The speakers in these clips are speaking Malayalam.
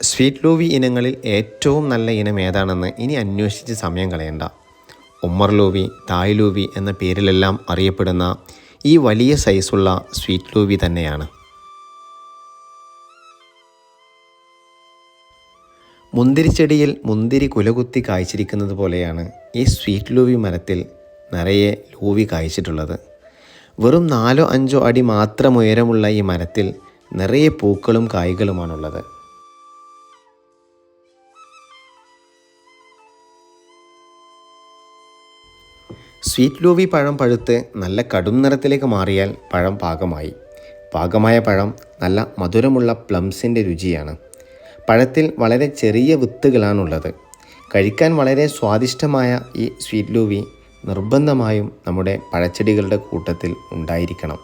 സ്വീറ്റ് ലൂവി ഇനങ്ങളിൽ ഏറ്റവും നല്ല ഇനം ഏതാണെന്ന് ഇനി അന്വേഷിച്ച് സമയം കളയണ്ട. ഉമ്മർ ലൂവി, തായ് ലൂവി എന്ന പേരിലെല്ലാം അറിയപ്പെടുന്ന ഈ വലിയ സൈസുള്ള സ്വീറ്റ് ലൂവി തന്നെയാണ്. മുന്തിരിച്ചെടിയിൽ മുന്തിരി കുലകുത്തി കായ്ച്ചിരിക്കുന്നത് പോലെയാണ് ഈ സ്വീറ്റ് ലൂവി മരത്തിൽ നിറയെ ലൂവി കായ്ച്ചിട്ടുള്ളത്. വെറും 4-5 അടി മാത്രം ഉയരമുള്ള ഈ മരത്തിൽ നിറയെ പൂക്കളും കായ്കളുമാണുള്ളത്. സ്വീറ്റ് ലൂവി പഴം പഴുത്ത് നല്ല കടും നിറത്തിലേക്ക് മാറിയാൽ പഴം പാകമായി. പാകമായ പഴം നല്ല മധുരമുള്ള പ്ലംസിൻ്റെ രുചിയാണ്. പഴത്തിൽ വളരെ ചെറിയ വിത്തുകളാണുള്ളത്. കഴിക്കാൻ വളരെ സ്വാദിഷ്ടമായ ഈ സ്വീറ്റ് ലൂവി നിർബന്ധമായും നമ്മുടെ പഴച്ചെടികളുടെ കൂട്ടത്തിൽ ഉണ്ടായിരിക്കണം.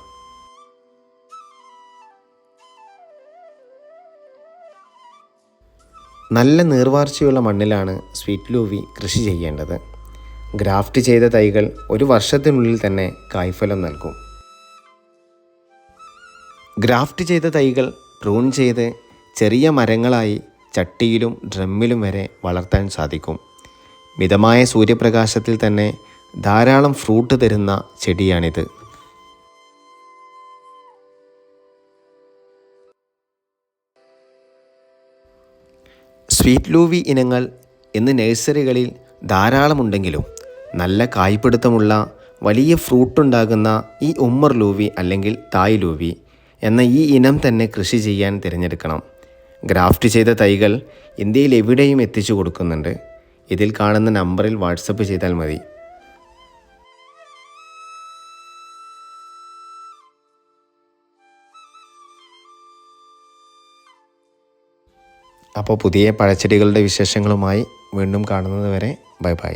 നല്ല നീർവാർച്ചയുള്ള മണ്ണിലാണ് സ്വീറ്റ് ലൂവി കൃഷി ചെയ്യേണ്ടത്. ഗ്രാഫ്റ്റ് ചെയ്ത തൈകൾ 1 വർഷത്തിനുള്ളിൽ തന്നെ കായ്ഫലം നൽകും. ഗ്രാഫ്റ്റ് ചെയ്ത തൈകൾ പ്രൂൺ ചെയ്ത് ചെറിയ മരങ്ങളായി ചട്ടിയിലും ഡ്രമ്മിലും വരെ വളർത്താൻ സാധിക്കും. മിതമായ സൂര്യപ്രകാശത്തിൽ തന്നെ ധാരാളം ഫ്രൂട്ട് തരുന്ന ചെടിയാണിത്. സ്വീറ്റ് ലൂവി ഇനങ്ങൾ ഇന്ന് നഴ്സറികളിൽ ധാരാളമുണ്ടെങ്കിലും നല്ല കായ്പിടുത്തമുള്ള വലിയ ഫ്രൂട്ടുണ്ടാകുന്ന ഈ ഉമ്മർ ലൂവി അല്ലെങ്കിൽ തായ് ലൂവി എന്ന ഈ ഇനം തന്നെ കൃഷി ചെയ്യാൻ തിരഞ്ഞെടുക്കണം. ഗ്രാഫ്റ്റ് ചെയ്ത തൈകൾ ഇന്ത്യയിൽ എവിടെയും എത്തിച്ചു കൊടുക്കുന്നുണ്ട്. ഇതിൽ കാണുന്ന നമ്പറിൽ വാട്സപ്പ് ചെയ്താൽ മതി. അപ്പോൾ പുതിയ പഴച്ചെടികളുടെ വിശേഷങ്ങളുമായി വീണ്ടും കാണുന്നത് വരെ ബൈ ബൈ.